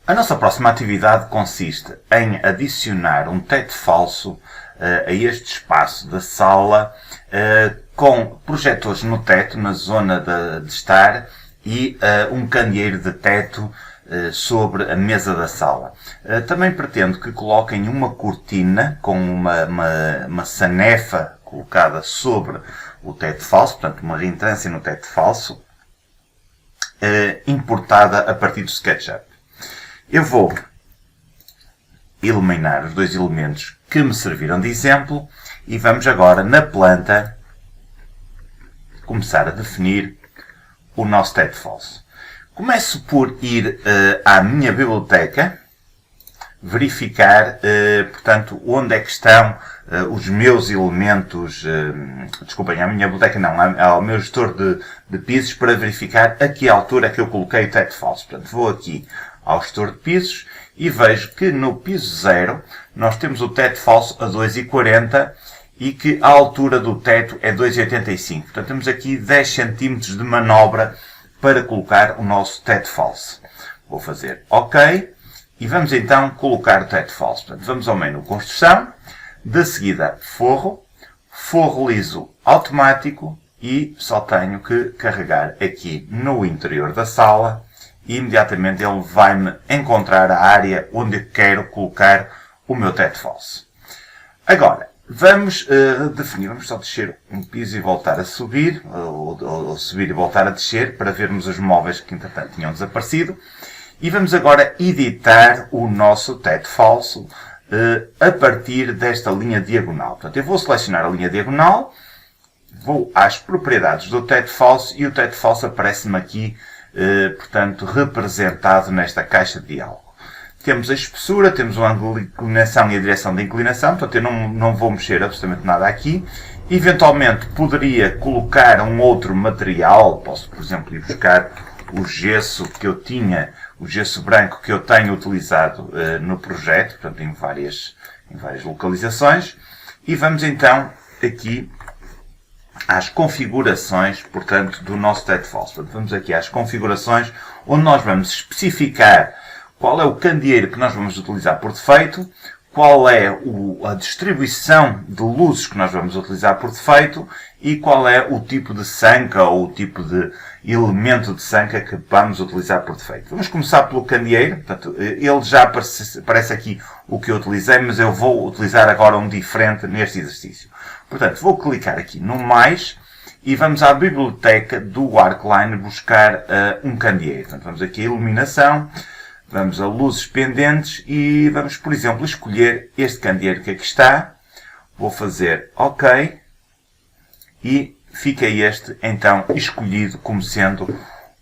A nossa próxima atividade consiste em adicionar um teto falso a este espaço da sala com projetores no teto, na zona de estar, e um candeeiro de teto sobre a mesa da sala. Também pretendo que coloquem uma cortina com uma sanefa colocada sobre o teto falso, portanto uma reentrância no teto falso, importada a partir do SketchUp. Eu vou eliminar os dois elementos que me serviram de exemplo e vamos agora na planta começar a definir o nosso teto falso. Começo por ir à minha biblioteca, verificar, portanto, onde é que estão os meus elementos, desculpem, à minha biblioteca não, ao meu gestor de pisos, para verificar a que altura é que eu coloquei o teto falso. Portanto, vou aqui ao gestor de pisos e vejo que no piso 0 nós temos o teto falso a 2,40 e que a altura do teto é 2,85. Portanto, temos aqui 10 cm de manobra para colocar o nosso teto falso. Vou fazer OK e vamos então colocar o teto falso. Portanto, vamos ao menu Construção, de seguida Forro, Forro liso automático e só tenho que carregar aqui no interior da sala e imediatamente ele vai-me encontrar a área onde eu quero colocar o meu teto falso. Agora, vamos definir, vamos só descer um piso e voltar a subir, ou subir e voltar a descer, para vermos os móveis que entretanto tinham desaparecido. E vamos agora editar o nosso teto falso a partir desta linha diagonal. Portanto, eu vou selecionar a linha diagonal, vou às propriedades do teto falso e o teto falso aparece-me aqui, portanto, representado nesta caixa de diálogo. Temos a espessura, temos o ângulo de inclinação e a direção de inclinação, portanto eu não vou mexer absolutamente nada aqui. Eventualmente poderia colocar um outro material, posso por exemplo ir buscar o gesso que eu tinha, o gesso branco que eu tenho utilizado no projeto, portanto em várias localizações. E vamos então aqui às configurações, portanto, do nosso teto falso. Portanto, vamos aqui às configurações, onde nós vamos especificar qual é o candeeiro que nós vamos utilizar por defeito, qual é a distribuição de luzes que nós vamos utilizar por defeito e qual é o tipo de sanca ou o tipo de elemento de sanca que vamos utilizar por defeito. Vamos começar pelo candeeiro. Portanto, ele já aparece aqui o que eu utilizei, mas eu vou utilizar agora um diferente neste exercício. Portanto, vou clicar aqui no mais e vamos à biblioteca do Arcline buscar um candeeiro. Portanto, vamos aqui a iluminação, vamos a luzes pendentes e vamos, por exemplo, escolher este candeeiro que aqui está. Vou fazer OK e fica este então escolhido como sendo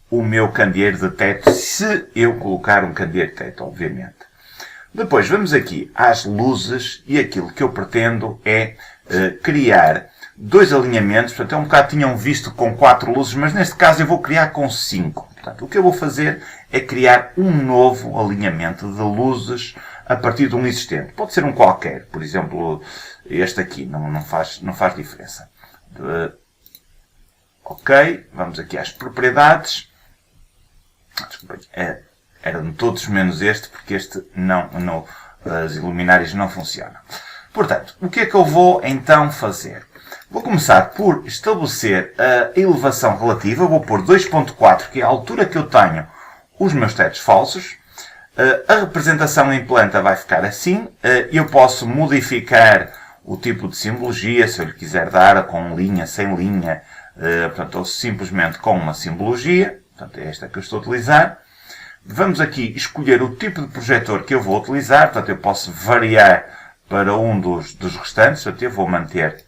o meu candeeiro de teto, se eu colocar um candeeiro de teto, obviamente. Depois vamos aqui às luzes e aquilo que eu pretendo é criar dois alinhamentos. Portanto, é um bocado tinham visto com 4 luzes, mas neste caso eu vou criar com 5. Portanto, o que eu vou fazer é criar um novo alinhamento de luzes a partir de um existente. Pode ser um qualquer, por exemplo, este aqui, não faz diferença. OK, vamos aqui às propriedades. Desculpem, eram todos menos este, porque este as iluminárias não funcionam. Portanto, o que é que eu vou então fazer? Vou começar por estabelecer a elevação relativa. Vou pôr 2.4, que é a altura que eu tenho os meus tetos falsos. A representação em planta vai ficar assim. Eu posso modificar o tipo de simbologia, se eu lhe quiser dar com linha, sem linha, portanto, ou simplesmente com uma simbologia. Portanto, é esta que eu estou a utilizar. Vamos aqui escolher o tipo de projetor que eu vou utilizar. Portanto, eu posso variar para um dos restantes. Portanto, eu vou manter,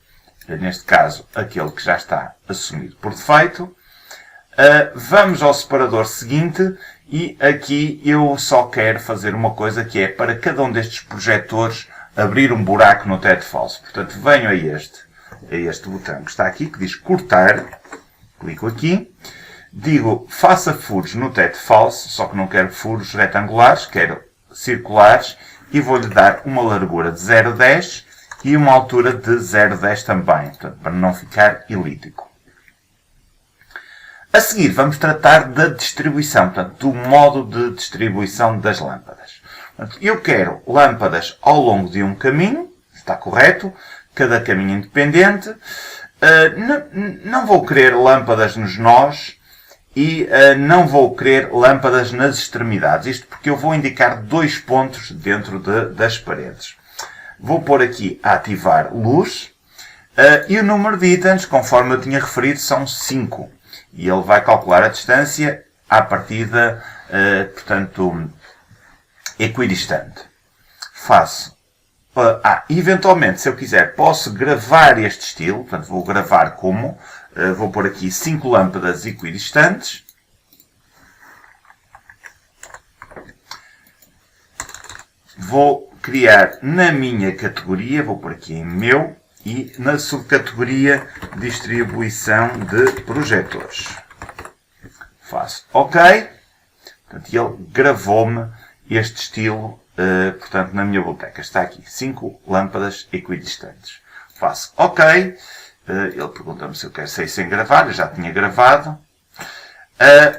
neste caso, aquele que já está assumido por defeito. Vamos ao separador seguinte e aqui eu só quero fazer uma coisa, que é para cada um destes projetores abrir um buraco no teto falso. Portanto, venho a este botão que está aqui, que diz cortar. Clico aqui. Digo, faça furos no teto falso, só que não quero furos retangulares, quero circulares, e vou-lhe dar uma largura de 0,10 e uma altura de 0,10 também, portanto, para não ficar elíptico. A seguir, vamos tratar da distribuição, portanto, do modo de distribuição das lâmpadas. Portanto, eu quero lâmpadas ao longo de um caminho, está correto, cada caminho independente. Não vou querer lâmpadas nos nós e não vou querer lâmpadas nas extremidades. Isto porque eu vou indicar 2 pontos dentro das paredes. Vou pôr aqui a ativar luz e o número de itens, conforme eu tinha referido, são 5. E ele vai calcular a distância à partida, portanto, equidistante. Faço. Eventualmente, se eu quiser, posso gravar este estilo. Portanto, vou gravar como. Vou pôr aqui 5 lâmpadas equidistantes. Vou criar na minha categoria, vou pôr aqui em meu, e na subcategoria distribuição de projetores. Faço OK. Portanto, ele gravou-me este estilo, portanto, na minha biblioteca. Está aqui, 5 lâmpadas equidistantes. Faço OK. Ele pergunta-me se eu quero sair sem gravar. Eu já tinha gravado.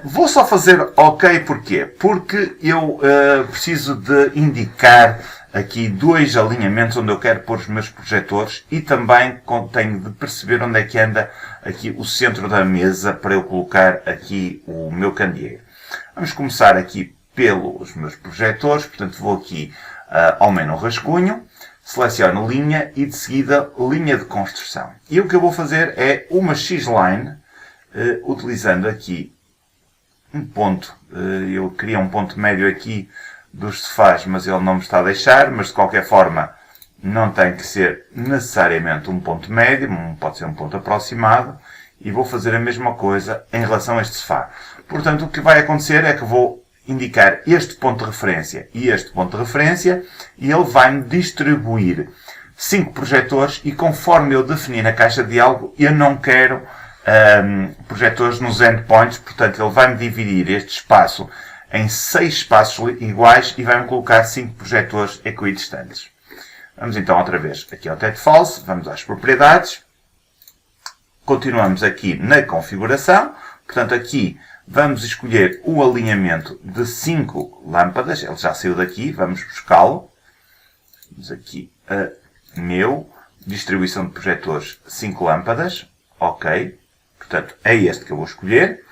Vou só fazer OK porquê? Porque eu preciso de indicar aqui 2 alinhamentos onde eu quero pôr os meus projetores e também tenho de perceber onde é que anda aqui o centro da mesa para eu colocar aqui o meu candeeiro. Vamos começar aqui pelos meus projetores. Portanto, vou aqui ao menu rascunho, seleciono linha e de seguida linha de construção. E o que eu vou fazer é uma X-line, utilizando aqui um ponto. Eu queria um ponto médio aqui dos sofás, mas ele não me está a deixar. Mas de qualquer forma, não tem que ser necessariamente um ponto médio, pode ser um ponto aproximado. E vou fazer a mesma coisa em relação a este sofá. Portanto, o que vai acontecer é que vou indicar este ponto de referência e este ponto de referência, e ele vai-me distribuir 5 projetores, e conforme eu definir na caixa de diálogo, eu não quero projetores nos endpoints. Portanto, ele vai-me dividir este espaço em 6 espaços iguais e vai-me colocar 5 projetores equidistantes. Vamos então outra vez aqui ao teto falso, vamos às propriedades. Continuamos aqui na configuração. Portanto, aqui vamos escolher o alinhamento de 5 lâmpadas. Ele já saiu daqui, vamos buscá-lo. Vamos aqui a meu, distribuição de projetores 5 lâmpadas. OK. Portanto, é este que eu vou escolher.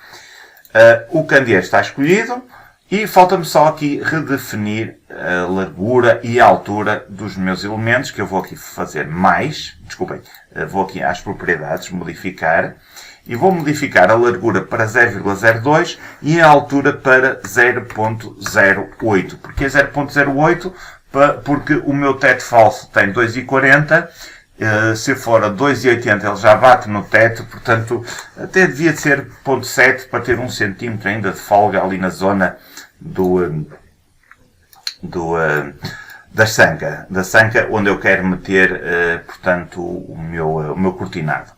O candeeiro está escolhido. E falta-me só aqui redefinir a largura e a altura dos meus elementos, que eu vou aqui fazer mais. Desculpem, vou aqui às propriedades, modificar. E vou modificar a largura para 0,02 e a altura para 0,08. Porquê 0,08? Porque o meu teto falso tem 2,40. Se for a 2,80 ele já bate no teto. Portanto, até devia de ser 0,7 para ter 1 cm ainda de folga ali na zona da sanca onde eu quero meter, portanto, o meu cortinado.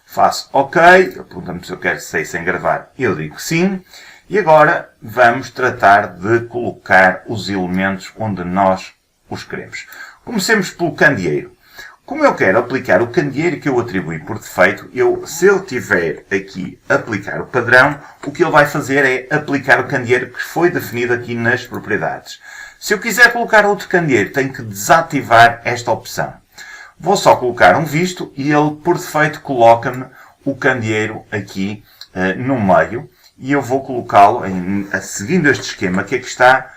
Faço OK. Ele pergunta-me se eu quero sair sem gravar. Eu digo que sim. E agora vamos tratar de colocar os elementos onde nós os queremos. Comecemos pelo candeeiro. Como eu quero aplicar o candeeiro que eu atribuí por defeito, se eu tiver aqui aplicar o padrão, o que ele vai fazer é aplicar o candeeiro que foi definido aqui nas propriedades. Se eu quiser colocar outro candeeiro, tenho que desativar esta opção. Vou só colocar um visto e ele, por defeito, coloca-me o candeeiro aqui no meio. E eu vou colocá-lo, seguindo este esquema que aqui está,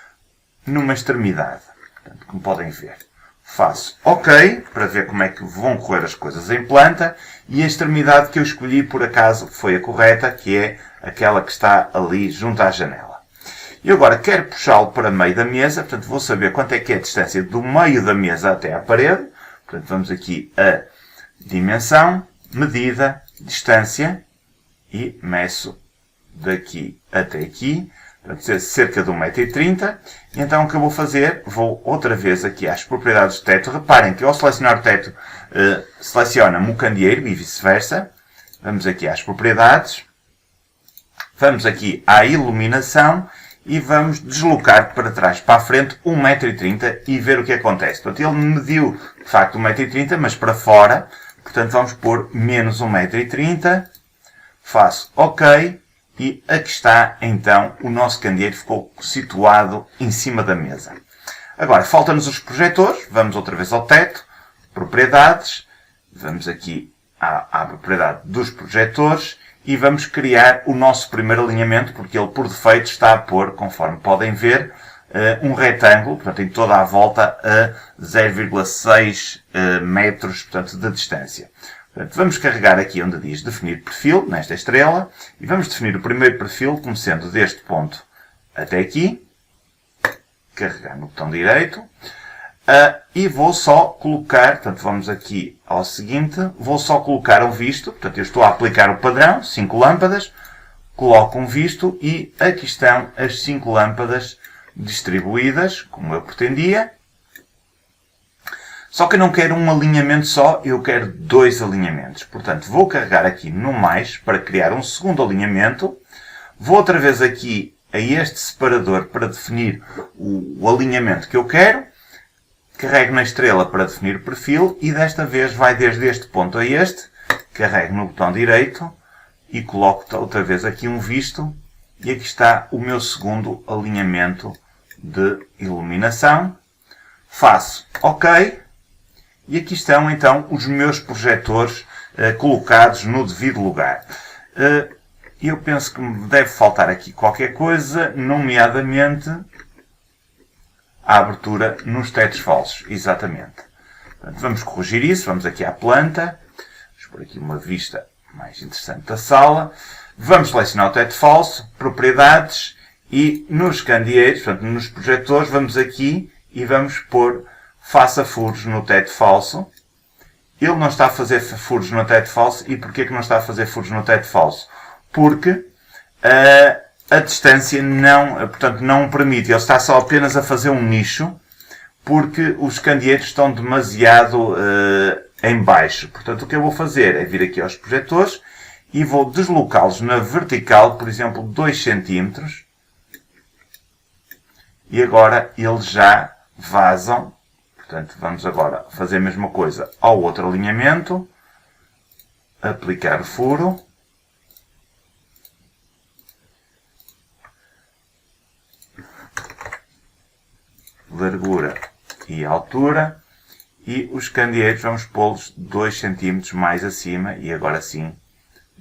numa extremidade. Portanto, como podem ver. Faço OK, para ver como é que vão correr as coisas em planta. E a extremidade que eu escolhi, por acaso, foi a correta, que é aquela que está ali junto à janela. E agora quero puxá-lo para meio da mesa. Portanto, vou saber quanto é que é a distância do meio da mesa até à parede. Portanto, vamos aqui a dimensão, medida, distância e meço daqui até aqui. Portanto, cerca de 1,30 m. Então, o que eu vou fazer? Vou outra vez aqui às propriedades do teto. Reparem que ao selecionar o teto, seleciona-me o candeeiro e vice-versa. Vamos aqui às propriedades. Vamos aqui à iluminação e vamos deslocar para trás, para a frente, 1,30 m e ver o que acontece. Portanto, ele mediu, de facto, 1,30 m, mas para fora. Portanto, vamos pôr menos 1,30 m. Faço OK. E aqui está, então, o nosso candeeiro ficou situado em cima da mesa. Agora, faltam-nos os projetores. Vamos outra vez ao teto, propriedades. Vamos aqui à propriedade dos projetores e vamos criar o nosso primeiro alinhamento, porque ele, por defeito, está a pôr, conforme podem ver, um retângulo, portanto, em toda a volta a 0,6 metros, portanto, de distância. Portanto, vamos carregar aqui onde diz definir perfil, nesta estrela, e vamos definir o primeiro perfil como sendo deste ponto até aqui. Carregar no botão direito. E vou só colocar, portanto, vamos aqui ao seguinte, vou só colocar um visto, portanto, eu estou a aplicar o padrão, 5 lâmpadas, coloco um visto e aqui estão as 5 lâmpadas distribuídas, como eu pretendia. Só que eu não quero um alinhamento só, eu quero 2 alinhamentos. Portanto, vou carregar aqui no mais para criar um segundo alinhamento. Vou outra vez aqui a este separador para definir o alinhamento que eu quero. Carrego na estrela para definir o perfil e desta vez vai desde este ponto a este. Carrego no botão direito e coloco outra vez aqui um visto. E aqui está o meu segundo alinhamento de iluminação. Faço OK. E aqui estão, então, os meus projetores colocados no devido lugar. Eu penso que me deve faltar aqui qualquer coisa, nomeadamente a abertura nos tetos falsos. Exatamente. Portanto, vamos corrigir isso. Vamos aqui à planta. Vamos por aqui uma vista mais interessante da sala. Vamos selecionar o teto falso, propriedades, e nos candeeiros, portanto, nos projetores, vamos aqui e vamos pôr faça furos no teto falso. Ele não está a fazer furos no teto falso. E porquê que não está a fazer furos no teto falso? Porque a distância não permite. Ele está só apenas a fazer um nicho, porque os candeeiros estão demasiado em baixo. Portanto, o que eu vou fazer é vir aqui aos projetores e vou deslocá-los na vertical, por exemplo, 2 cm. E agora eles já vazam. Portanto, vamos agora fazer a mesma coisa ao outro alinhamento. Aplicar o furo. Largura e altura. E os candeeiros vamos pô-los 2 cm mais acima. E agora sim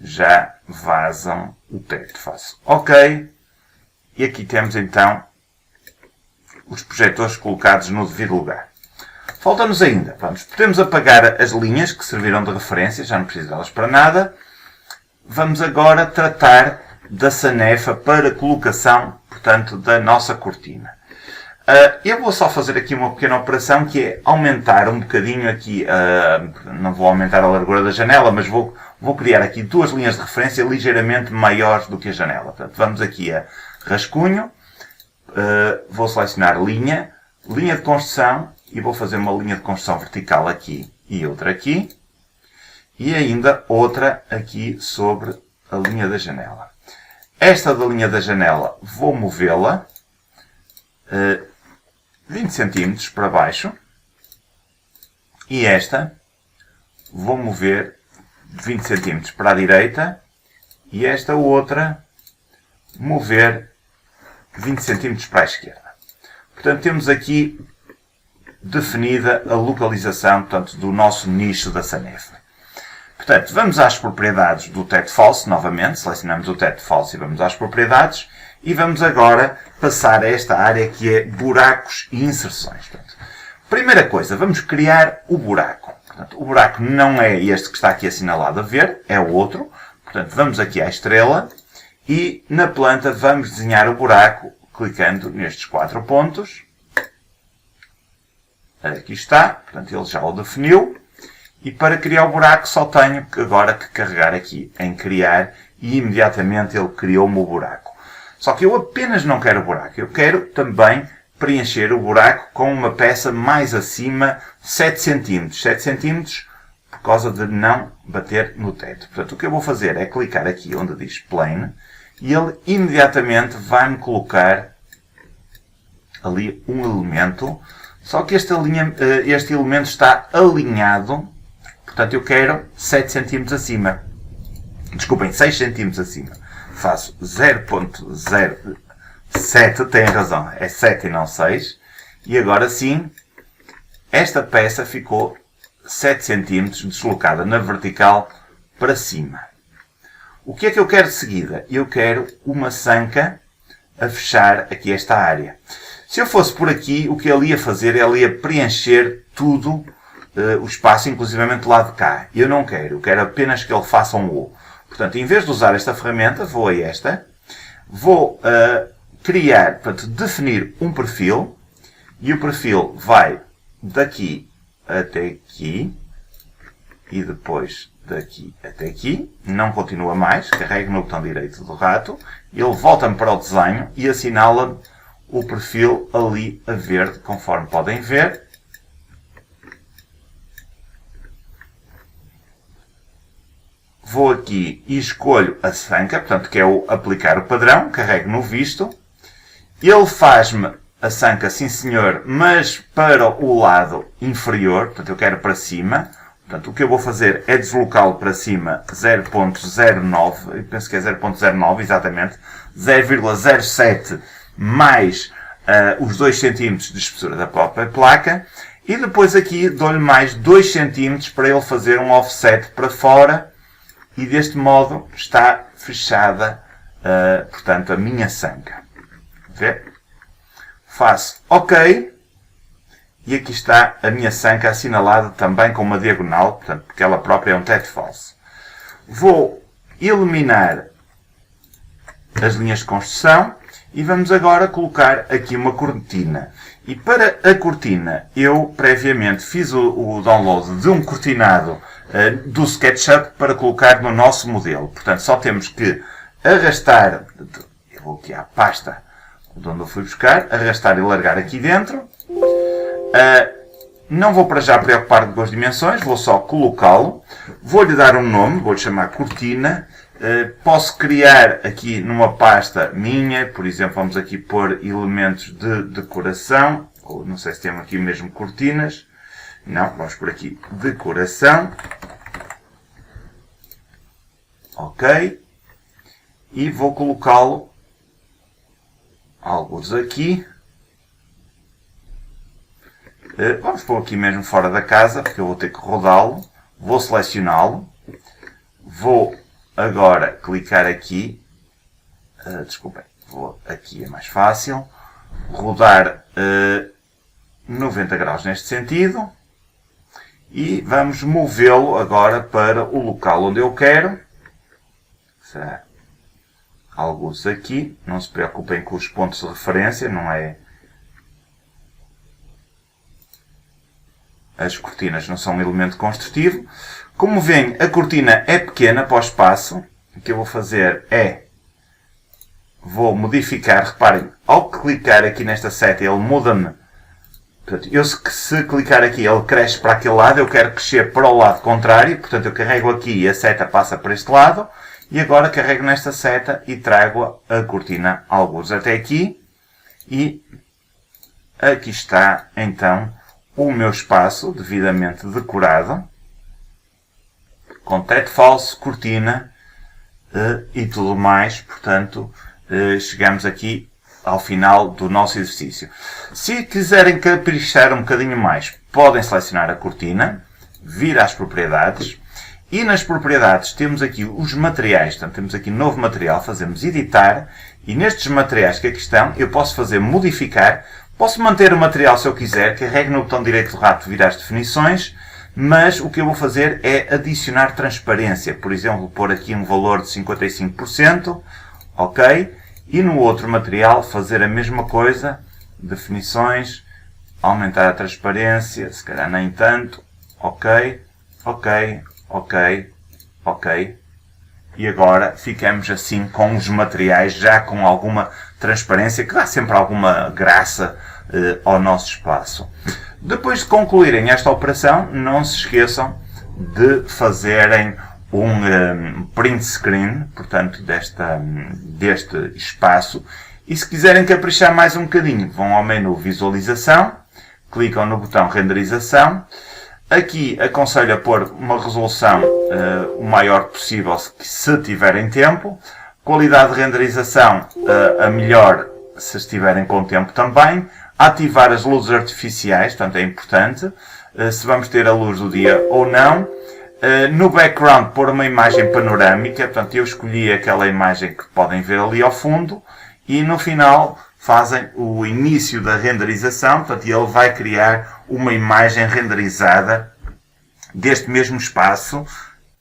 já vazam o teto. Faço OK. E aqui temos então os projetores colocados no devido lugar. Falta-nos ainda, podemos apagar as linhas que serviram de referência, já não preciso delas para nada. Vamos agora tratar da sanefa para colocação, portanto, da nossa cortina. Eu vou só fazer aqui uma pequena operação que é aumentar um bocadinho aqui, não vou aumentar a largura da janela, mas vou criar aqui 2 linhas de referência ligeiramente maiores do que a janela. Portanto, vamos aqui a rascunho, vou selecionar linha de construção, e vou fazer uma linha de construção vertical aqui e outra aqui. E ainda outra aqui sobre a linha da janela. Esta da linha da janela vou movê-la 20 cm para baixo. E esta vou mover 20 cm para a direita. E esta outra mover 20 cm para a esquerda. Portanto, temos aqui definida a localização, portanto, do nosso nicho da sanefa. Portanto, vamos às propriedades do teto falso, novamente, selecionamos o teto falso e vamos às propriedades, e vamos agora passar a esta área que é buracos e inserções. Portanto, primeira coisa, vamos criar o buraco. Portanto, o buraco não é este que está aqui assinalado a ver, é o outro. Portanto, vamos aqui à estrela e na planta vamos desenhar o buraco clicando nestes 4 pontos. Aqui está, portanto ele já o definiu. E para criar o buraco só tenho agora que carregar aqui em criar e imediatamente ele criou-me o buraco. Só que eu apenas não quero o buraco, eu quero também preencher o buraco com uma peça mais acima, 7 cm. 7 cm por causa de não bater no teto. Portanto, o que eu vou fazer é clicar aqui onde diz Plane e ele imediatamente vai-me colocar ali um elemento. Só que este elemento está alinhado, portanto eu quero 7 cm acima. Desculpem, 6 cm acima. faço 0.07, tem razão, é 7 e não 6. E agora sim, esta peça ficou 7 cm deslocada na vertical para cima. O que é que eu quero de seguida? Eu quero uma sanca a fechar aqui esta área. Se eu fosse por aqui, o que ele ia fazer, ele ia preencher tudo o espaço, inclusivamente do lado de cá. Eu não quero, eu quero apenas que ele faça um U. Portanto, em vez de usar esta ferramenta, vou a esta, vou criar, portanto, definir um perfil, e o perfil vai daqui até aqui, e depois daqui até aqui, não continua mais, carrego no botão direito do rato, ele volta-me para o desenho e assinala o perfil ali a verde, conforme podem ver. Vou aqui e escolho a sanca, portanto, que é o aplicar o padrão, carrego no visto. Ele faz-me a sanca, sim senhor, mas para o lado inferior, portanto, eu quero para cima. Portanto, o que eu vou fazer é deslocá-lo para cima 0.09, eu penso que é 0.09, exatamente, 0,07 mais os 2 cm de espessura da própria placa. E depois aqui dou-lhe mais 2 cm para ele fazer um offset para fora. E deste modo está fechada, portanto, a minha sanca. Vê? Faço OK. E aqui está a minha sanca assinalada também com uma diagonal, portanto, porque ela própria é um teto falso. Vou eliminar as linhas de construção e vamos agora colocar aqui uma cortina. E para a cortina, eu previamente fiz o download de um cortinado do SketchUp para colocar no nosso modelo. Portanto, só temos que arrastar, eu vou aqui à pasta de onde eu fui buscar, arrastar e largar aqui dentro. Não vou para já preocupar com as dimensões, vou só colocá-lo. Vou-lhe dar um nome, vou-lhe chamar cortina. Posso criar aqui numa pasta minha, por exemplo, vamos aqui pôr elementos de decoração, ou não sei se temos aqui mesmo cortinas. Não, vamos por aqui decoração. OK. E vou colocá-lo alguns aqui. Vamos pôr aqui mesmo fora da casa, porque eu vou ter que rodá-lo. Vou selecioná-lo. Vou agora clicar aqui. Desculpem, vou aqui, é mais fácil. Rodar 90 graus neste sentido. E vamos movê-lo agora para o local onde eu quero. Será alguns aqui. Não se preocupem com os pontos de referência, não é... As cortinas não são um elemento construtivo. Como veem, a cortina é pequena para o espaço. O que eu vou fazer é... Vou modificar. Reparem, ao clicar aqui nesta seta, ele muda-me. Eu, se clicar aqui, ele cresce para aquele lado. Eu quero crescer para o lado contrário. Portanto, eu carrego aqui e a seta passa para este lado. E agora carrego nesta seta e trago a cortina alguns até aqui. E aqui está, então, o meu espaço devidamente decorado, com teto falso, cortina e tudo mais. Portanto, chegamos aqui ao final do nosso exercício. Se quiserem caprichar um bocadinho mais, podem selecionar a cortina, vir às propriedades, e nas propriedades temos aqui os materiais. Portanto, temos aqui novo material, fazemos editar, e nestes materiais que aqui estão, eu posso fazer modificar. Posso manter o material se eu quiser, carrego no botão direito do rato, vir às definições, mas o que eu vou fazer é adicionar transparência. Por exemplo, pôr aqui um valor de 55%, OK? E no outro material fazer a mesma coisa, definições, aumentar a transparência, se calhar nem tanto, OK, OK, OK, OK. E agora ficamos assim com os materiais já com alguma transparência, que dá sempre alguma graça ao nosso espaço. Depois de concluírem esta operação, não se esqueçam de fazerem um print screen, portanto, deste espaço. E se quiserem caprichar mais um bocadinho, vão ao menu Visualização, clicam no botão Renderização. Aqui aconselho a pôr uma resolução o maior possível, se tiverem tempo. Qualidade de renderização a melhor se estiverem com tempo também. Ativar as luzes artificiais, portanto é importante, se vamos ter a luz do dia ou não. No background pôr uma imagem panorâmica, portanto eu escolhi aquela imagem que podem ver ali ao fundo. E no final fazem o início da renderização, portanto ele vai criar uma imagem renderizada deste mesmo espaço,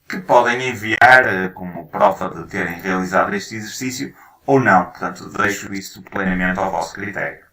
que podem enviar como prova de terem realizado este exercício ou não. Portanto, deixo isso plenamente ao vosso critério.